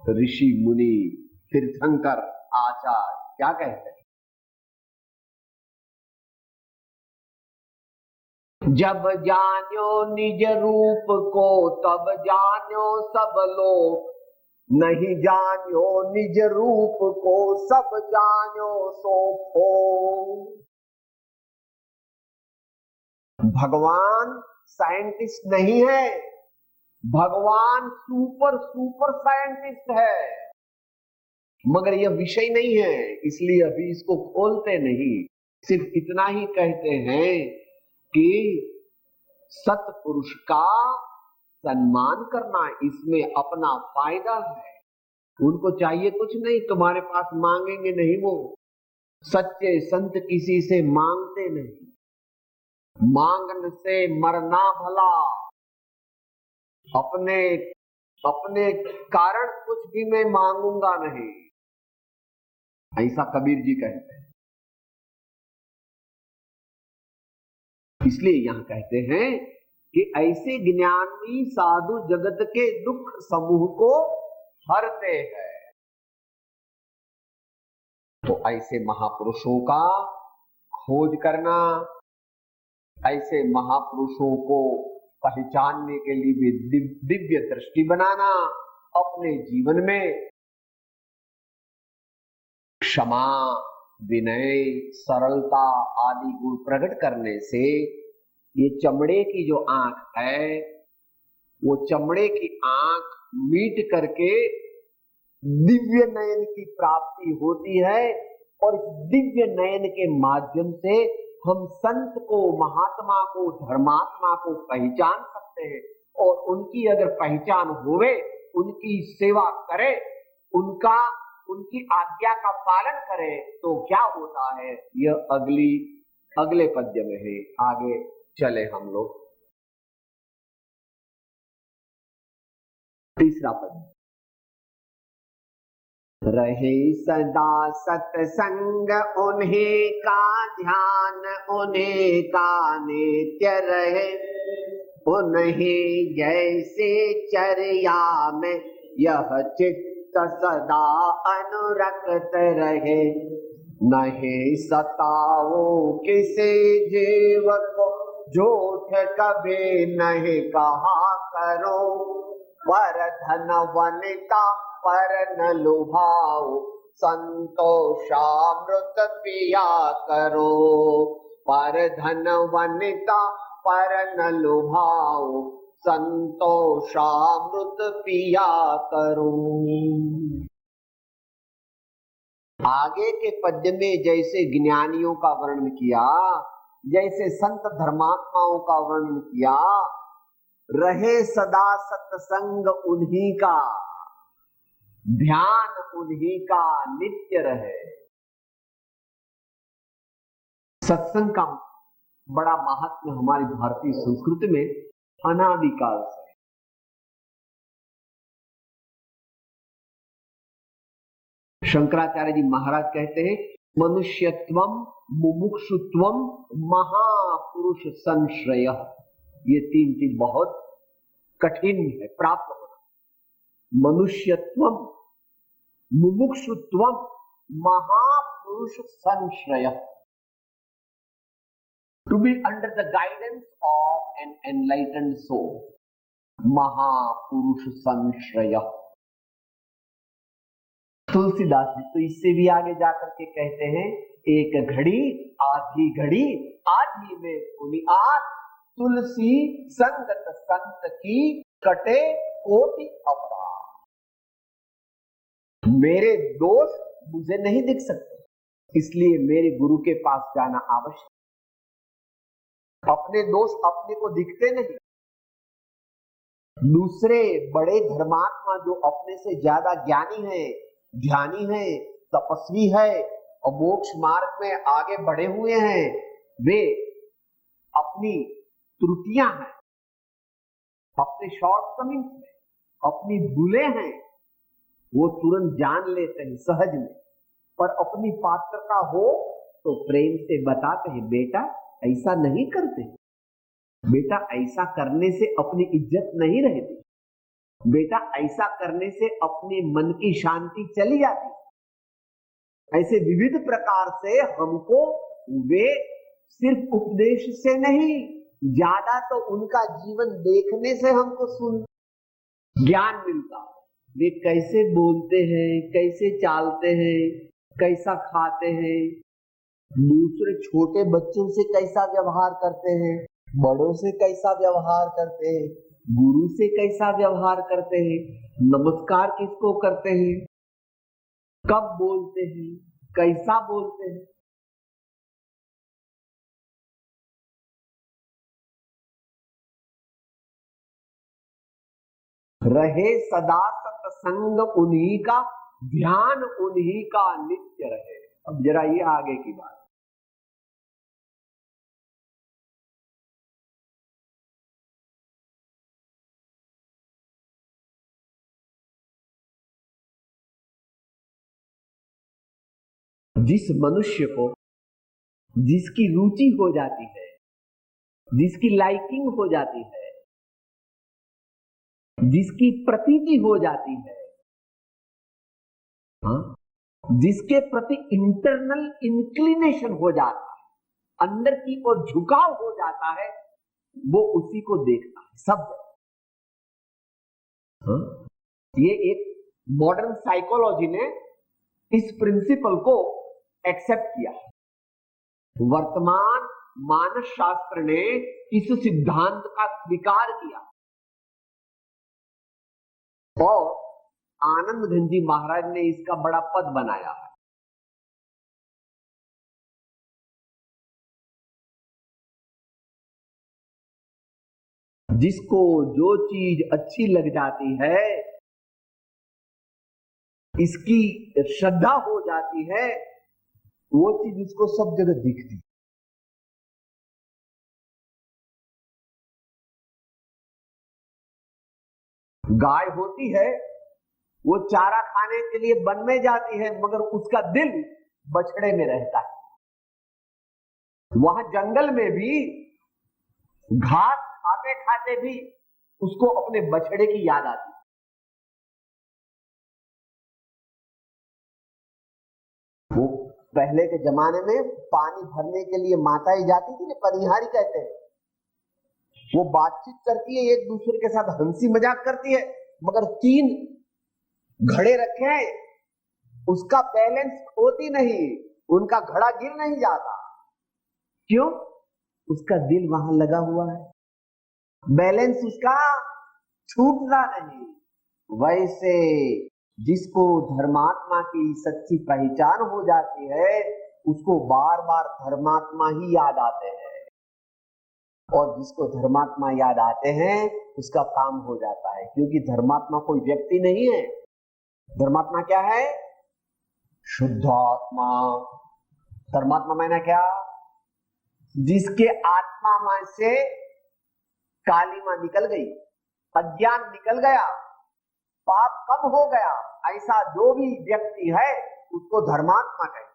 ऋषि मुनि तीर्थंकर आचार्य क्या कहते हैं? जब जान्यो निज रूप को तब जान्यो सब लोग, नहीं जान्यो निज रूप को सब जान्यो सो खो। भगवान साइंटिस्ट नहीं है, भगवान सुपर साइंटिस्ट है, मगर यह विषय नहीं है, इसलिए अभी इसको खोलते नहीं। सिर्फ इतना ही कहते हैं कि सत्पुरुष का सम्मान करना, इसमें अपना फायदा है। उनको चाहिए कुछ नहीं, तुम्हारे पास मांगेंगे नहीं वो। सच्चे संत किसी से मांगते नहीं, मांगने से मरना भला। अपने कारण कुछ भी मैं मांगूंगा नहीं, ऐसा कबीर जी कहते हैं। इसलिए यहां कहते हैं कि ऐसे ज्ञानी साधु जगत के दुख समूह को हरते हैं। तो ऐसे महापुरुषों का खोज करना, ऐसे महापुरुषों को पहचानने के लिए दिव्य दृष्टि बनाना, अपने जीवन में क्षमा, विनय, सरलता आदि गुण प्रकट करने से ये चमड़े की जो आंख है, वो चमड़े की आंख मीट करके दिव्य नयन की प्राप्ति होती है। और इस दिव्य नयन के माध्यम से हम संत को, महात्मा को, धर्मात्मा को पहचान सकते हैं। और उनकी अगर पहचान होवे, उनकी सेवा करे, उनकी आज्ञा का पालन करे, तो क्या होता है यह अगले पद्य में है। आगे चले हम लोग। तीसरा पद्य। रहे सदा सत्संग उन्हीं का ध्यान, उन्हीं का नित्य रहे, उन्हीं जैसे चर्या में यह चित्त सदा अनुरक्त रहे। नहीं सताओ किसी जीव को, झूठ कभी नहीं कहा करो, पर धन वनिता पर न लुभाओ, संतोषामृत पिया करो। पर धन वनिता पर न लुभाओ, संतोषामृत पिया करो। आगे के पद्य में जैसे ज्ञानियों का वर्णन किया, जैसे संत धर्मात्माओं का वर्णन किया, रहे सदा सत्संग उन्हीं का, ध्यान उन्हीं का नित्य रहे। सत्संग का बड़ा महात्म्य हमारी भारतीय संस्कृति में अनादिकाल से है। शंकराचार्य जी महाराज कहते हैं, मनुष्यत्वम मुमुक्षुत्वम महापुरुष संश्रय। ये तीन चीज बहुत कठिन है प्राप्त होना। मनुष्यत्वम मुमुक्षुत्वम महापुरुष संश्रय, to be under the guidance of an enlightened soul, महापुरुष संश्रय। तुलसीदास जी तो इससे भी आगे जाकर के कहते हैं, एक घड़ी आधी में पुनियाद, तुलसी संगत संत की कटे कोटि अपराध। मेरे दोष मुझे नहीं दिख सकते, इसलिए मेरे गुरु के पास जाना आवश्यक। अपने दोष अपने को दिखते नहीं। दूसरे बड़े धर्मात्मा जो अपने से ज्यादा ज्ञानी है, ध्यानी है, तपस्वी है और मोक्ष मार्ग में आगे बढ़े हुए हैं, वे अपनी त्रुटियां हैं, अपने शॉर्टकमिंग्स में, अपनी भूलें हैं, वो तुरंत जान लेते हैं सहज में। पर अपनी पात्रता हो तो प्रेम से बताते हैं, बेटा ऐसा नहीं करते, बेटा ऐसा करने से अपनी इज्जत नहीं रहती, बेटा ऐसा करने से अपने मन की शांति चली जाती। ऐसे विविध प्रकार से हमको वे सिर्फ उपदेश से नहीं, ज्यादा तो उनका जीवन देखने से हमको ज्ञान मिलता है। वे कैसे बोलते हैं, कैसे चालते हैं, कैसा खाते हैं, दूसरे छोटे बच्चों से कैसा व्यवहार करते हैं, बड़ों से कैसा व्यवहार करते हैं, गुरु से कैसा व्यवहार करते हैं, नमस्कार किसको करते हैं, कब बोलते हैं, कैसा बोलते हैं। रहे सदा सत्संग उन्हीं का, ध्यान उन्हीं का नित्य रहे। अब जरा ये आगे की बात। जिस मनुष्य को जिसकी रुचि हो जाती है, जिसकी लाइकिंग हो जाती है, जिसकी प्रतीति हो जाती है, जिसके प्रति इंटरनल इंक्लिनेशन हो जाता है, अंदर की ओर झुकाव हो जाता है, वो उसी को देखता है सब। ये एक मॉडर्न साइकोलॉजी ने इस प्रिंसिपल को एक्सेप्ट किया। वर्तमान मानस शास्त्र ने इस सिद्धांत का स्वीकार किया और आनंद घन जी महाराज ने इसका बड़ा पद बनाया है। जिसको जो चीज अच्छी लग जाती है, इसकी श्रद्धा हो जाती है, वो चीज उसको सब जगह दिखती। गाय होती है, वो चारा खाने के लिए वन में जाती है, मगर उसका दिल बछड़े में रहता है। वहां जंगल में भी घास खाते खाते भी उसको अपने बछड़े की याद आती। वो पहले के जमाने में पानी भरने के लिए माताएं जाती थी, परिहारी कहते हैं। वो बातचीत करती है, एक दूसरे के साथ हंसी मजाक करती है, मगर 3 घड़े रखे हैं, उसका बैलेंस होती नहीं, उनका घड़ा गिर नहीं जाता। क्यों? उसका दिल वहां लगा हुआ है, बैलेंस उसका छूटता नहीं। वैसे जिसको धर्मात्मा की सच्ची पहचान हो जाती है, उसको बार बार धर्मात्मा ही याद आते हैं, और जिसको धर्मात्मा याद आते हैं उसका काम हो जाता है। क्योंकि धर्मात्मा कोई व्यक्ति नहीं है, धर्मात्मा क्या है? शुद्धात्मा। धर्मात्मा मैंने क्या? जिसके आत्मा में से कालिमा निकल गई, अज्ञान निकल गया, पाप कम हो गया, ऐसा जो भी व्यक्ति है उसको धर्मात्मा कहते हैं।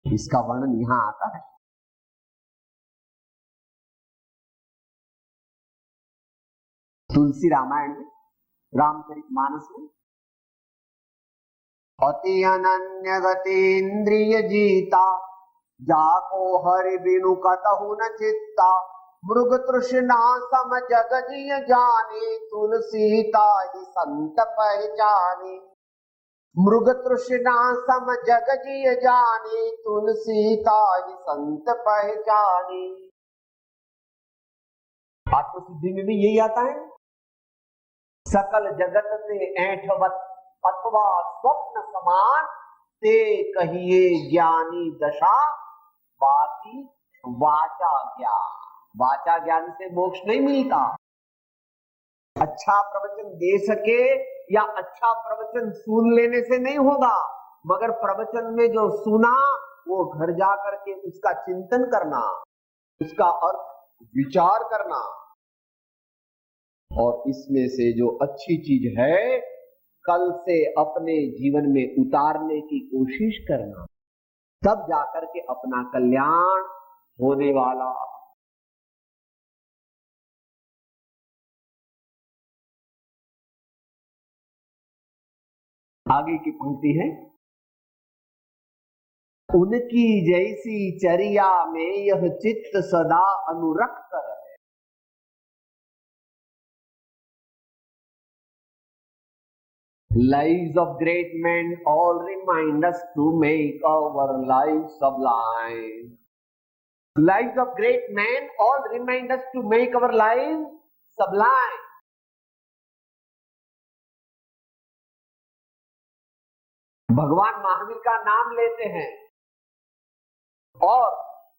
इसका वर्णन यहां आता है। तुलसी रामायण में, रामचरितमानस में, अति अनन्य गतीन्द्रिय जीता, जाको हरि बिनु कतहु न चित्ता, मृग तृष्णा सम जग जिय जानी, तुलसी ताहि संत पहचानी। मृग तृष्णा सम जग जिय जानी, तुलसी ताहि संत पहचानी। आत्मसिद्धि में भी यही आता है। सकल जगत से ऐठवत अथवा स्वप्न समान, ते कहिए ज्ञानी दशा, बाकी वाचा ज्ञान। वाचा ज्ञान से मोक्ष नहीं मिलता। अच्छा प्रवचन दे सके या अच्छा प्रवचन सुन लेने से नहीं होगा, मगर प्रवचन में जो सुना वो घर जा करके उसका चिंतन करना, उसका अर्थ विचार करना, और इसमें से जो अच्छी चीज है कल से अपने जीवन में उतारने की कोशिश करना, तब जाकर के अपना कल्याण होने वाला। आगे की पंक्ति है, उनकी जैसी चर्या में यह चित्त सदा अनुरक्त रहे। Lives of great men all remind us to make our lives sublime. Lives of great men all remind us to make our lives sublime. भगवान महावीर का नाम लेते हैं और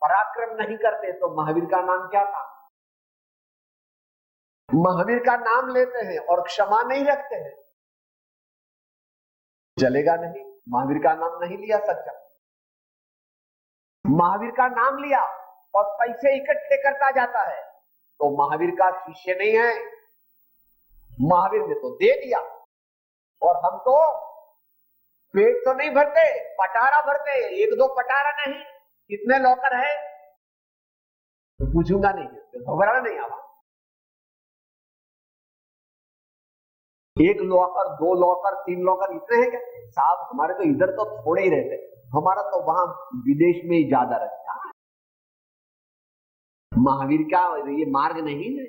पराक्रम नहीं करते, तो महावीर का नाम क्या था? महावीर का नाम लेते हैं और क्षमा नहीं रखते हैं, चलेगा नहीं। महावीर का नाम नहीं लिया सच्चा। महावीर का नाम लिया और पैसे इकट्ठे करता जाता है, तो महावीर का शिष्य नहीं है। महावीर ने तो दे दिया, और हम तो पेट तो नहीं भरते, पटारा भरते। एक दो पटारा नहीं, कितने लॉकर है तो पूछूंगा नहीं, घबराना नहीं आवा। एक लॉकर, दो लॉकर, तीन लॉकर इतने हैं क्या? साहब हमारे तो इधर तो थोड़े ही रहते, हमारा तो वहां विदेश में ही ज्यादा रहता है। महावीर का ये मार्ग नहीं है,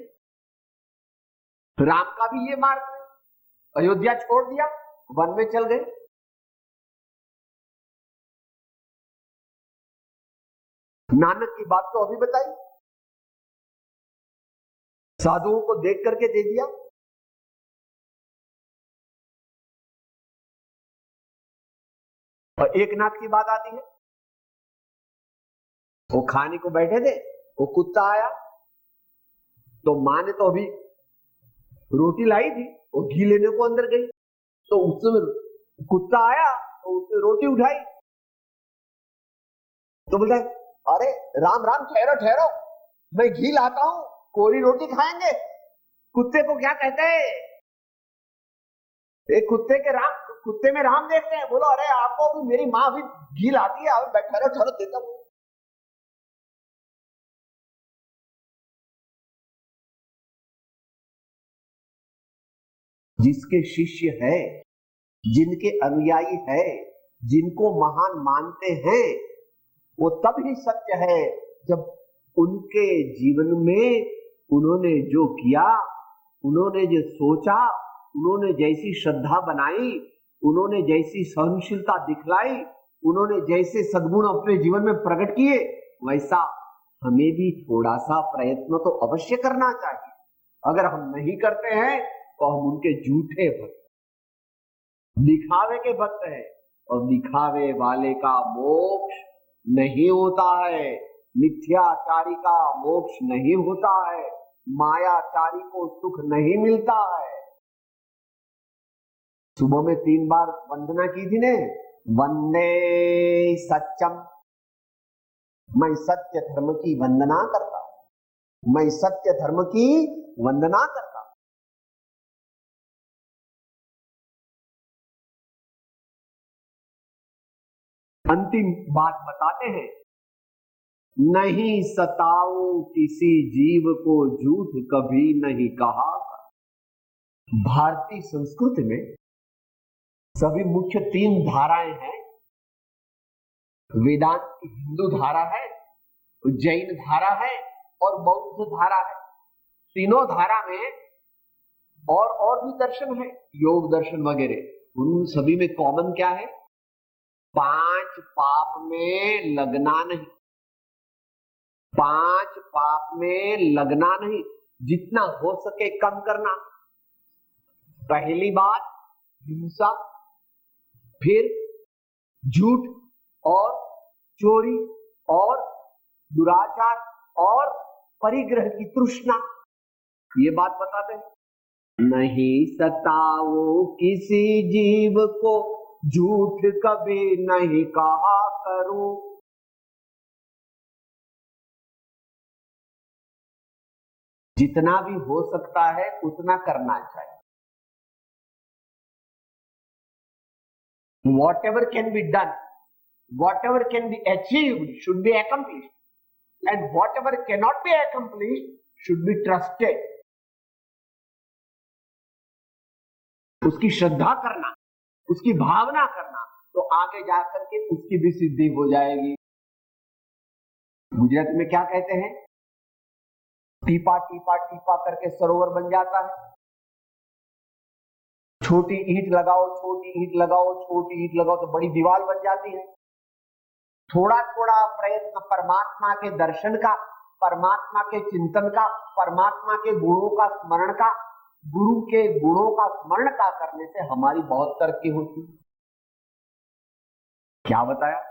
राम का भी ये मार्ग है। अयोध्या छोड़ दिया, वन में चल गए। नानक की बात तो अभी बताई, साधुओं को देख करके दे दिया। और एक नाथ की बात आती है, वो खाने को बैठे थे, वो कुत्ता आया, तो माँ ने तो अभी रोटी लाई थी, वो घी लेने को अंदर गई, तो उसमें कुत्ता आया तो उसने रोटी उठाई, तो बोलता है अरे राम राम, ठहरो ठहरो, मैं घी लाता हूं, कोरी रोटी खाएंगे। कुत्ते को क्या कहते हैं? एक कुत्ते में राम देखते हैं। बोलो अरे आपको भी, मेरी माँ भी घी लाती है, ठहरो ठहरो देता हूं। जिसके शिष्य है, जिनके अनुयायी है, जिनको महान मानते हैं, वो तब ही सत्य है जब उनके जीवन में उन्होंने जो किया, उन्होंने जो सोचा, उन्होंने जैसी श्रद्धा बनाई, उन्होंने जैसी सहनशीलता दिखलाई, उन्होंने जैसे सद्गुण अपने जीवन में प्रकट किए, वैसा हमें भी थोड़ा सा प्रयत्न तो अवश्य करना चाहिए। अगर हम नहीं करते हैं तो हम उनके झूठे भक्त, दिखावे के भक्त हैं, और दिखावे वाले का मोक्ष नहीं होता है, मिथ्याचारी का मोक्ष नहीं होता है, मायाचारी को सुख नहीं मिलता है। सुबह में 3 बार वंदना की थी ने, वंदे सत्यम, मैं सत्य धर्म की वंदना करता हूं, मैं सत्य धर्म की वंदना करता हूं। अंतिम बात बताते हैं, नहीं सताओ किसी जीव को झूठ कभी नहीं कहा। भारतीय संस्कृति में सभी मुख्य 3 धाराएं हैं। वेदांत की हिंदू धारा है, जैन धारा है और बौद्ध धारा है। तीनों धारा में और भी दर्शन है, योग दर्शन वगैरह। उन सभी में कॉमन क्या है? 5 पाप में लगना नहीं, 5 पाप में लगना नहीं, जितना हो सके कम करना। पहली बात हिंसा, फिर झूठ और चोरी और दुराचार और परिग्रह की तृष्णा। ये बात बताते हैं, नहीं सताओ किसी जीव को झूठ कभी नहीं कहा करो। जितना भी हो सकता है उतना करना चाहिए। Whatever can be done, whatever can be achieved should be accomplished, and whatever cannot be accomplished should be trusted. उसकी श्रद्धा करना, उसकी भावना करना, तो आगे जाकर के उसकी भी सिद्धि हो जाएगी। गुजरात में क्या कहते हैं? टीपा टीपा टीपा करके सरोवर बन जाता है। छोटी ईंट लगाओ, छोटी ईंट लगाओ, छोटी ईंट लगाओ तो बड़ी दीवार बन जाती है। थोड़ा थोड़ा प्रयत्न परमात्मा के दर्शन का, परमात्मा के चिंतन का, परमात्मा के गुणों का स्मरण का, गुरु के गुणों का स्मरण का करने से हमारी बहुत तरक्की होती है। क्या बताया?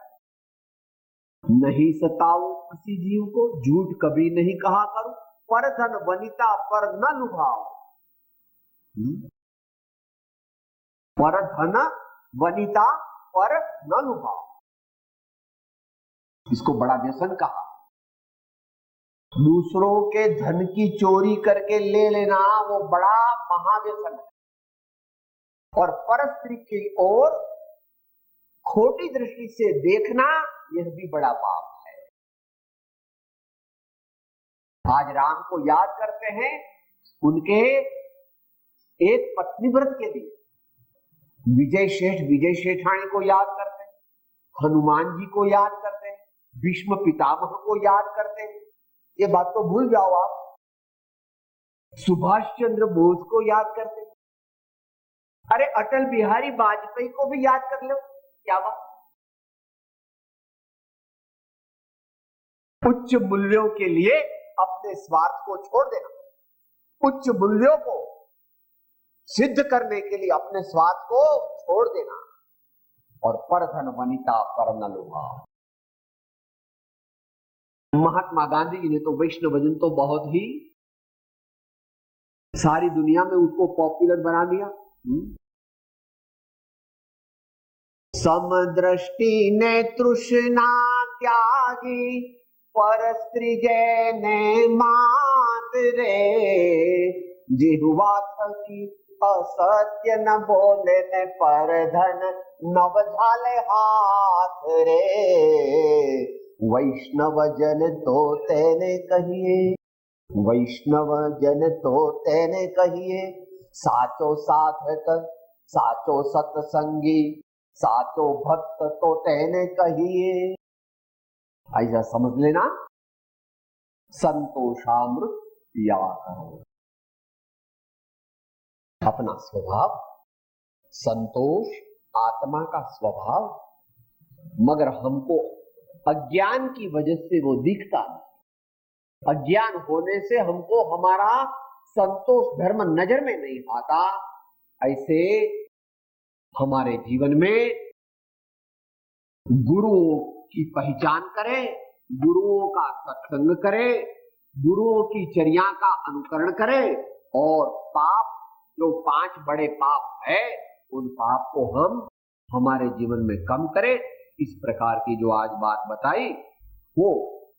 नहीं सताओ किसी जीव को, झूठ कभी नहीं कहा करो, पर धन वनिता पर न लुभाओ। पर धन वनिता पर न लुभाओ, इसको बड़ा व्यसन कहा। दूसरों के धन की चोरी करके ले लेना वो बड़ा महाव्यसन है, और पर स्त्री की ओर खोटी दृष्टि से देखना यह भी बड़ा पाप है। आज राम को याद करते हैं, उनके एक पत्नी व्रत के दिन विजय शेठ, विजय शेठानी को याद करते हैं, हनुमान जी को याद करते हैं, भीष्म पितामह को याद करते हैं। ये बात तो भूल जाओ आप, सुभाष चंद्र बोस को याद करते हैं, अरे अटल बिहारी वाजपेयी को भी याद कर लो। क्या बात? उच्च मूल्यों के लिए अपने स्वार्थ को छोड़ देना, उच्च मूल्यों को सिद्ध करने के लिए अपने स्वार्थ को छोड़ देना, और पर धन वनिता पर न लुभाओ। महात्मा गांधी जी ने तो वैष्णवजन तो बहुत ही सारी दुनिया में उसको पॉपुलर बना दिया। समदृष्टि ने तृष्णा त्यागी, पर स्त्री ने मात रे, जिह्वा थकी असत्य न बोले ने, पर धन नव झाले हाथ रे। वैष्णव जन तो तेने कहिए, वैष्णव जन तो तेने कहिए, साचो साधक साचो सत्संगी, साचो भक्त तो तेने कहिए। ऐसा समझ लेना, संतोषामृत पिया करो। अपना स्वभाव संतोष, आत्मा का स्वभाव, मगर हमको अज्ञान की वजह से वो दिखता नहीं। अज्ञान होने से हमको हमारा संतोष धर्म नजर में नहीं आता। ऐसे हमारे जीवन में गुरुओं की पहचान करे, गुरुओं का सत्संग करे, गुरुओं की चर्या का अनुकरण करे और पाप, जो 5 बड़े पाप है, उन पाप को हम हमारे जीवन में कम करें। इस प्रकार की जो आज बात बताई वो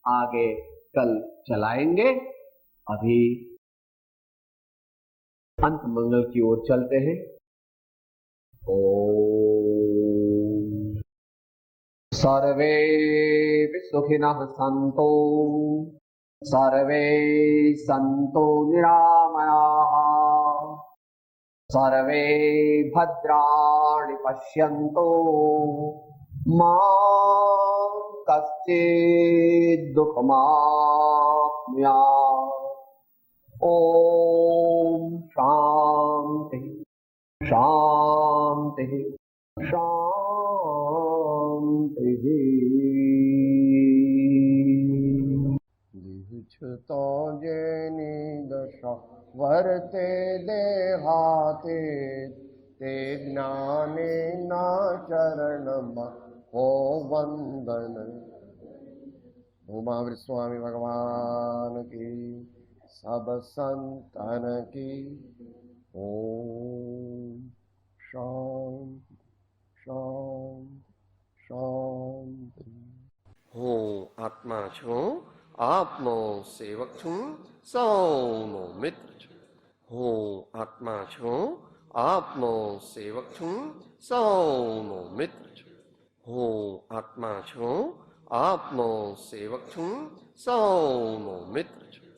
आगे कल चलाएंगे। अभी अंत मंगल की ओर चलते हैं। ओम सर्वे सुखिनः सन्तु, सर्वे सन्तु निरामयाः, सर्वे भद्राणि पश्यन्तु, मा कश्चित् दुःखमाप्नुयात्। ओम शांति शांति शांति। दिहुछतो जेनी दशा वर्ते देहाते, ते ज्ञाने ना चरणमा हो वंदन। उमावृत स्वामी भगवान की, सब संतन की। ओम शांति शांति शांति। હું આત્મા છું, આપનો સેવક છું, સૌનો મિત્ર છું. હું આત્મા છું, આપનો સેવક છું, સૌનો મિત્ર છું. હું આત્મા છું, આપનો સેવક છું, સૌનો મિત્ર છું.